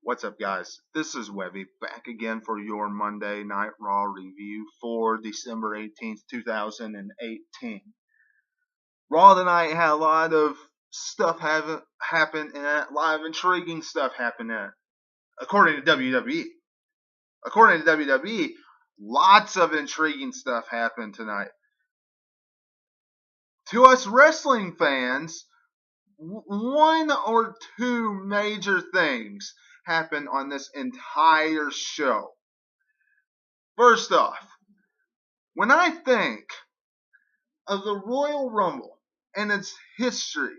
What's up, guys? This is Webby back again for your Monday Night Raw review for December 18th, 2018. Raw tonight had a lot of stuff happen in it, a lot of intriguing stuff happened in it, according to WWE. According to WWE, lots of intriguing stuff happened tonight. To us wrestling fans, one or two major things happened on this entire show. First off, when I think of the Royal Rumble and its history,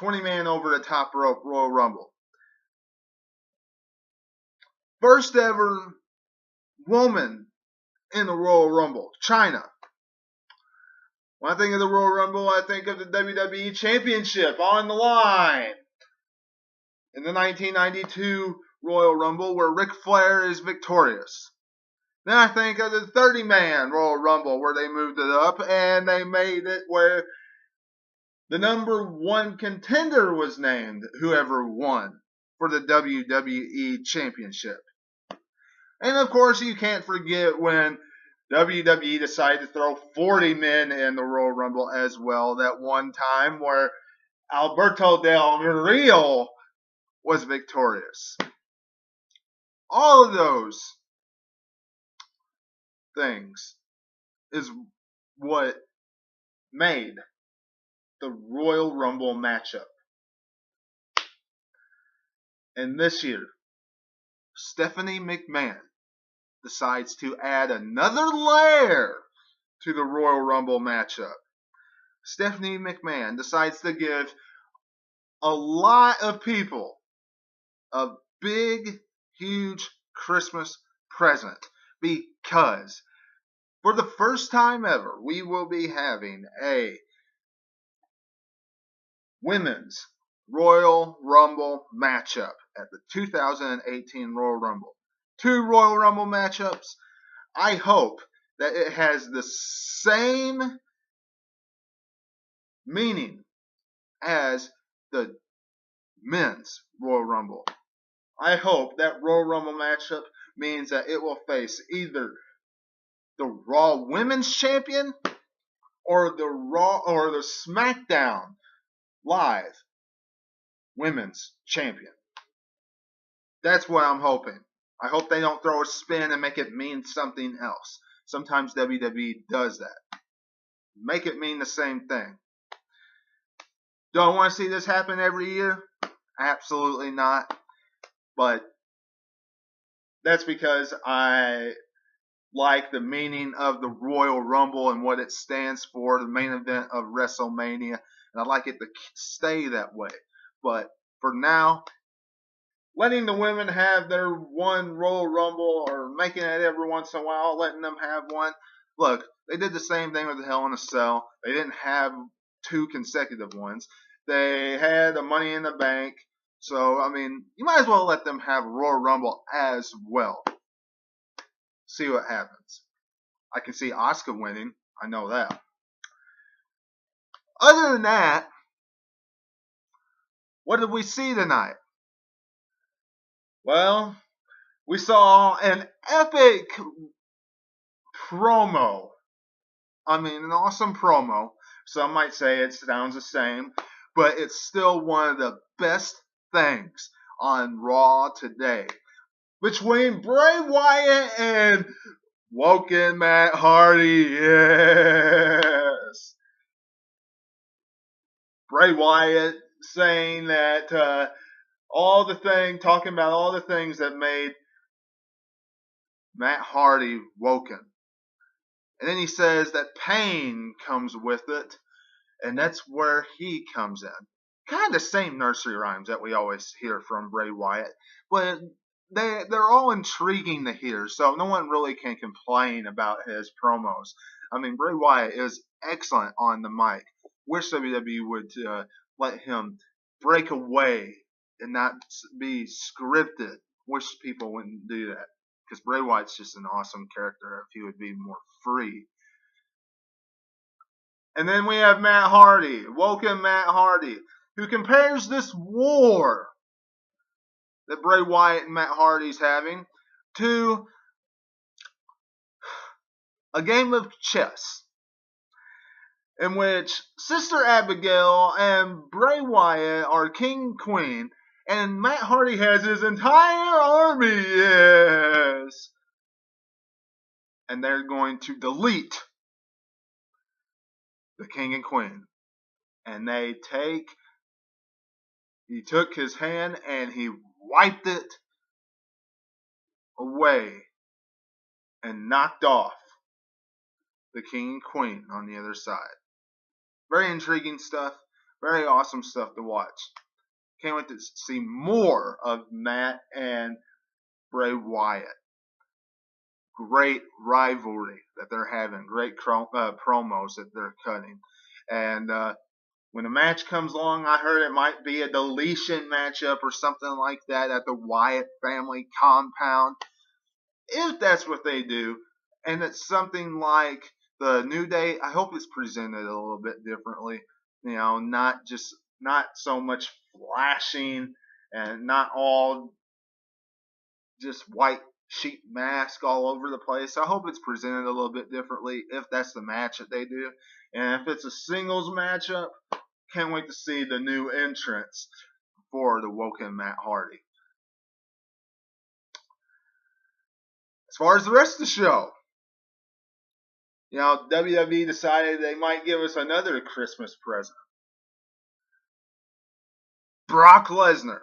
20-man over the top rope Royal Rumble, first ever woman in the Royal Rumble, Chyna. When I think of the Royal Rumble, I think of the WWE Championship on the line. In the 1992 Royal Rumble, where Ric Flair is victorious. Then I think of the 30-man Royal Rumble, where they moved it up and they made it where the number one contender was named, whoever won, for the WWE Championship. And of course, you can't forget when WWE decided to throw 40 men in the Royal Rumble as well, that one time where Alberto Del Rio was victorious. All of those things is what made the Royal Rumble matchup. And this year, Stephanie McMahon decides to add another layer to the Royal Rumble matchup. Stephanie McMahon decides to give a lot of people a big, huge Christmas present, because for the first time ever, we will be having a women's Royal Rumble matchup at the 2018 Royal Rumble. 2 Royal Rumble matchups. I hope that it has the same meaning as the men's Royal Rumble. I hope that Royal Rumble matchup means that it will face either the Raw Women's Champion or the SmackDown Live Women's Champion. That's what I'm hoping. I hope they don't throw a spin and make it mean something else. Sometimes WWE does that. Make it mean the same thing. Do I want to see this happen every year? Absolutely not. But that's because I like the meaning of the Royal Rumble and what it stands for, the main event of WrestleMania, and I'd like it to stay that way. But for now, letting the women have their one Royal Rumble, or making it every once in a while, letting them have one. Look, they did the same thing with the Hell in a Cell. They didn't have 2 consecutive ones. They had a Money in the Bank. So, I mean, you might as well let them have Royal Rumble as well. See what happens. I can see Asuka winning. I know that. Other than that, what did we see tonight? Well, we saw an epic promo. I mean, an awesome promo. Some might say it sounds the same, but it's still one of the best things on Raw today. Between Bray Wyatt and Woken Matt Hardy, yes. Bray Wyatt saying that talking about all the things that made Matt Hardy woken. And then he says that pain comes with it, and that's where he comes in. Kind of the same nursery rhymes that we always hear from Bray Wyatt, but they're all intriguing to hear, so no one really can complain about his promos. I mean, Bray Wyatt is excellent on the mic. Wish WWE would let him break away and not be scripted. Wish people wouldn't do that, because Bray Wyatt's just an awesome character if he would be more free. And then we have Matt Hardy, Woken Matt Hardy, who compares this war that Bray Wyatt and Matt Hardy's having to a game of chess in which Sister Abigail and Bray Wyatt are king and queen, and Matt Hardy has his entire army, yes. And they're going to delete the king and queen. And he took his hand and he wiped it away and knocked off the king and queen on the other side. Very intriguing stuff. Very awesome stuff to watch. Can't wait to see more of Matt and Bray Wyatt. Great rivalry that they're having. Great promos that they're cutting. And when a match comes along, I heard it might be a deletion matchup or something like that at the Wyatt family compound. If that's what they do, and it's something like the New Day, I hope it's presented a little bit differently. Not so much flashing and not all just white sheet mask all over the place. I hope it's presented a little bit differently if that's the match that they do. And if it's a singles matchup, can't wait to see the new entrance for the Woken Matt Hardy. As far as the rest of the show, WWE decided they might give us another Christmas present. Brock Lesnar,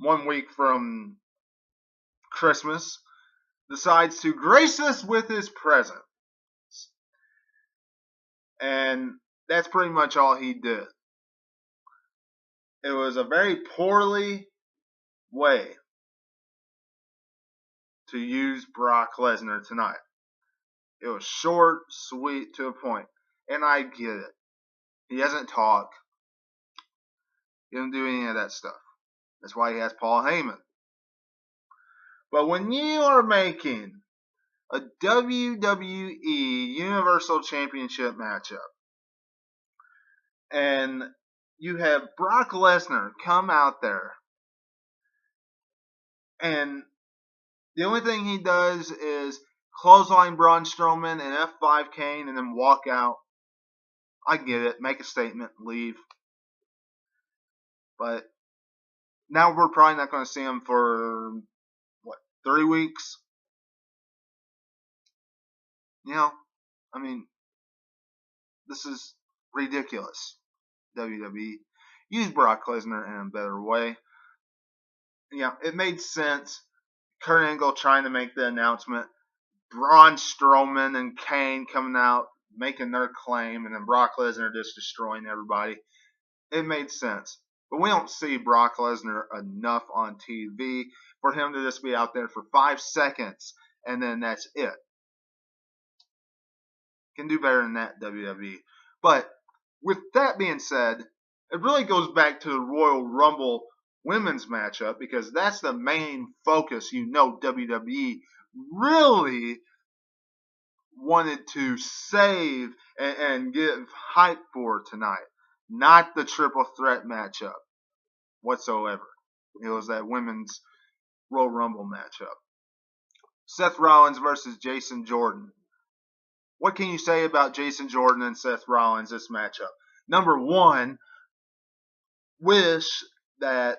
1 week from Christmas, decides to grace us with his presence. And that's pretty much all he did. It was a very poorly way to use Brock Lesnar tonight. It was short, sweet, to a point. And I get it. He doesn't talk. He doesn't do any of that stuff. That's why he has Paul Heyman. But when you are making a WWE Universal Championship matchup, and you have Brock Lesnar come out there, and the only thing he does is clothesline Braun Strowman and F5 Kane and then walk out. I get it. Make a statement. Leave. But now we're probably not going to see him for, 3 weeks? This is ridiculous. WWE. Use Brock Lesnar in a better way. It made sense. Kurt Angle trying to make the announcement. Braun Strowman and Kane coming out, making their claim, and then Brock Lesnar just destroying everybody. It made sense. But we don't see Brock Lesnar enough on TV for him to just be out there for 5 seconds, and then that's it. Can do better than that, WWE. But with that being said, it really goes back to the Royal Rumble women's matchup, because that's the main focus WWE really wanted to save and give hype for tonight. Not the triple threat matchup whatsoever. It was that women's Royal Rumble matchup. Seth Rollins versus Jason Jordan. What can you say about Jason Jordan and Seth Rollins this matchup? Number one, wish that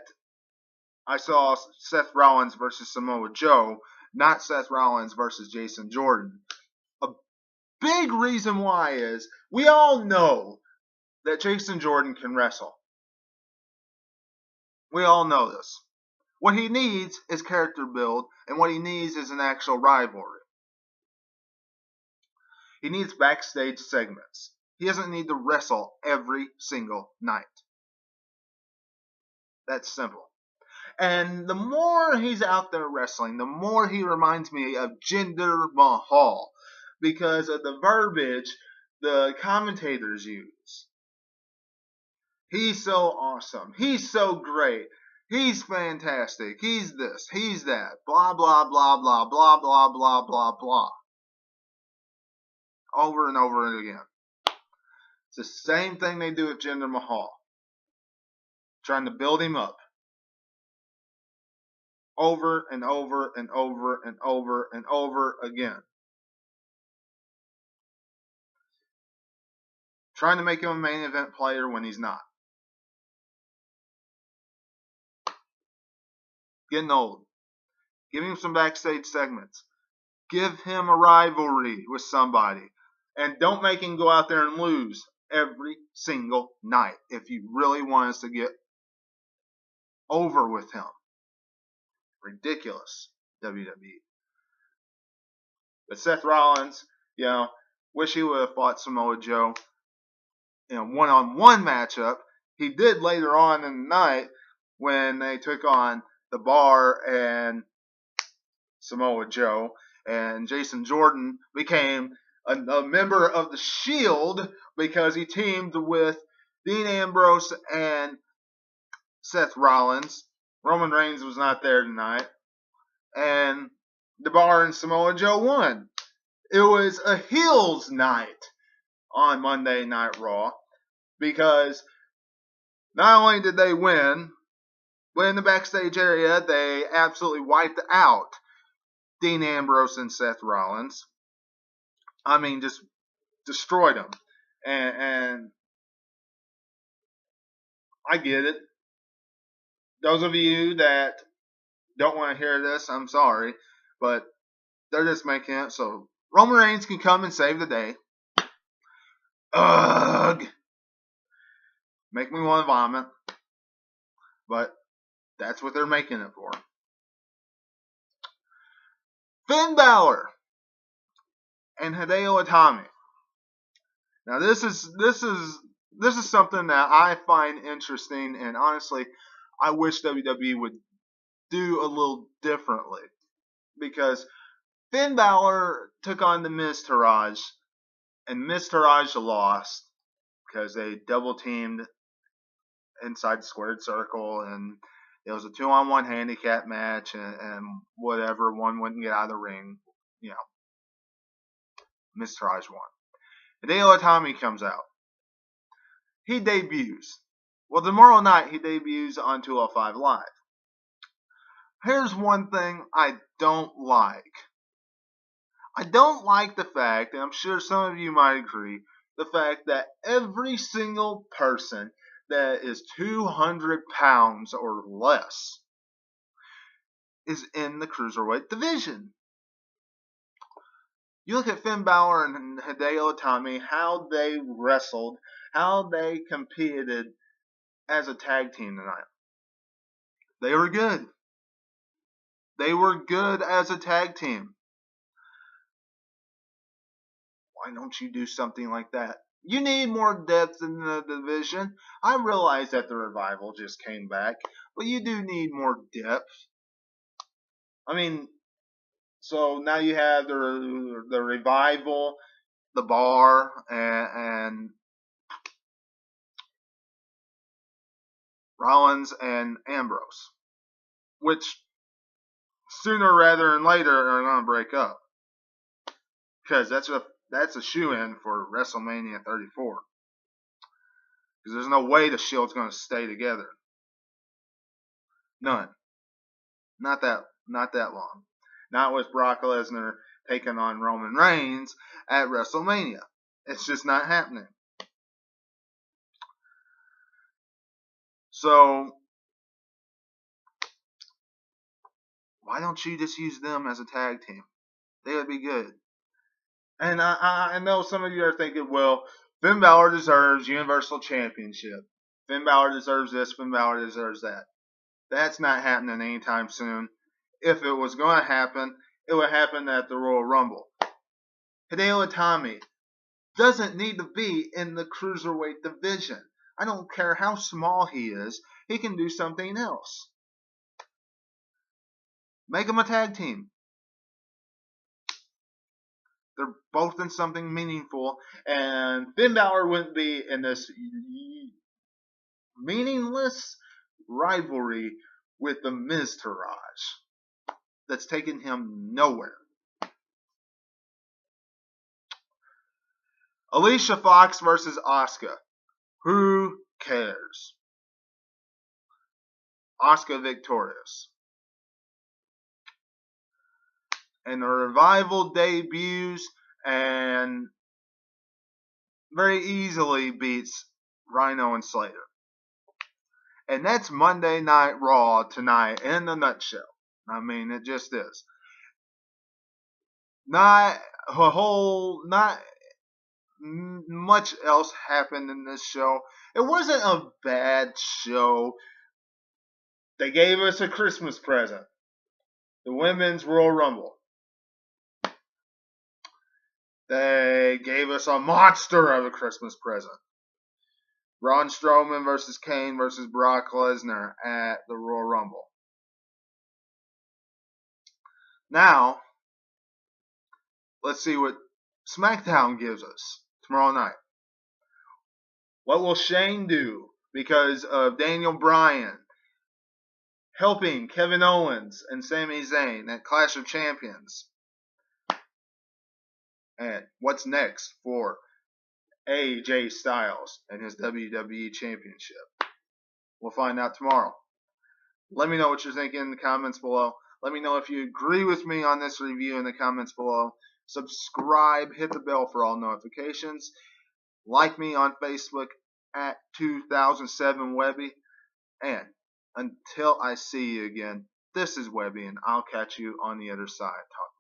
I saw Seth Rollins versus Samoa Joe, not Seth Rollins versus Jason Jordan. A big reason why is we all know that Jason Jordan can wrestle. We all know this. What he needs is character build, and what he needs is an actual rivalry. He needs backstage segments. He doesn't need to wrestle every single night. That's simple. And the more he's out there wrestling, the more he reminds me of Jinder Mahal, because of the verbiage the commentators use. He's so awesome. He's so great. He's fantastic. He's this. He's that. Blah, blah, blah, blah, blah, blah, blah, blah, blah. Over and over and again. It's the same thing they do with Jinder Mahal. Trying to build him up. over and over and over and over and over again. Trying to make him a main event player when he's not. Getting old. Give him some backstage segments. Give him a rivalry with somebody. And don't make him go out there and lose every single night if you really want us to get over with him. Ridiculous, WWE. But Seth Rollins, wish he would have fought Samoa Joe in a one-on-one matchup. He did later on in the night when they took on the Bar and Samoa Joe, and Jason Jordan became a member of the Shield because he teamed with Dean Ambrose and Seth Rollins. Roman Reigns was not there tonight, and the Bar and Samoa Joe won. It was a heels night on Monday Night Raw because not only did they win, but in the backstage area they absolutely wiped out Dean Ambrose and Seth Rollins. I mean, just destroyed them. And I get it. Those of you that don't want to hear this, I'm sorry, but they're just making it so Roman Reigns can come and save the day. Ugh. Make me want to vomit. But that's what they're making it for. Finn Balor and Hideo Itami. Now this is something that I find interesting, and honestly, I wish WWE would do a little differently, because Finn Balor took on the Miz Taraj, and Miz Taraj lost because they double teamed inside the squared circle, and it was a 2-on-1 handicap match, and whatever, one wouldn't get out of the ring, Miz Taraj won. Hideo Itami comes out. He debuts. Well, tomorrow night he debuts on 205 Live. Here's one thing I don't like. I don't like the fact, and I'm sure some of you might agree, the fact that every single person that is 200 pounds or less is in the Cruiserweight division. You look at Finn Balor and Hideo Itami, how they wrestled, how they competed as a tag team tonight. They were good. They were good as a tag team. Why don't you do something like that? You need more depth in the division. I realize that the Revival just came back, but you do need more depth. I mean, so now you have the Revival, the Bar, and Rollins and Ambrose, which sooner rather than later are going to break up, because that's a shoe-in for WrestleMania 34. Because there's no way the Shield's going to stay together. None. Not that long. Not with Brock Lesnar taking on Roman Reigns at WrestleMania. It's just not happening. So, why don't you just use them as a tag team? They would be good. And I know some of you are thinking, well, Finn Balor deserves Universal Championship. Finn Balor deserves this. Finn Balor deserves that. That's not happening anytime soon. If it was going to happen, it would happen at the Royal Rumble. Hideo Itami doesn't need to be in the Cruiserweight division. I don't care how small he is. He can do something else. Make him a tag team. They're both in something meaningful, and Finn Balor wouldn't be in this meaningless rivalry with the Miz Taraj that's taken him nowhere. Alicia Fox versus Asuka. Who cares? Asuka victorious. and the Revival debuts and very easily beats Rhino and Slater. And that's Monday Night Raw tonight in a nutshell. I mean, it just is. Not much else happened in this show. It wasn't a bad show. They gave us a Christmas present. The Women's Royal Rumble. They gave us a monster of a Christmas present. Braun Strowman versus Kane versus Brock Lesnar at the Royal Rumble. Now, let's see what SmackDown gives us tomorrow night. What will Shane do because of Daniel Bryan helping Kevin Owens and Sami Zayn at Clash of Champions? And what's next for AJ Styles and his WWE Championship? We'll find out tomorrow. Let me know what you're thinking in the comments below. Let me know if you agree with me on this review in the comments below. Subscribe, hit the bell for all notifications. Like me on Facebook at 2007 Webby. And until I see you again, this is Webby, and I'll catch you on the other side. Talk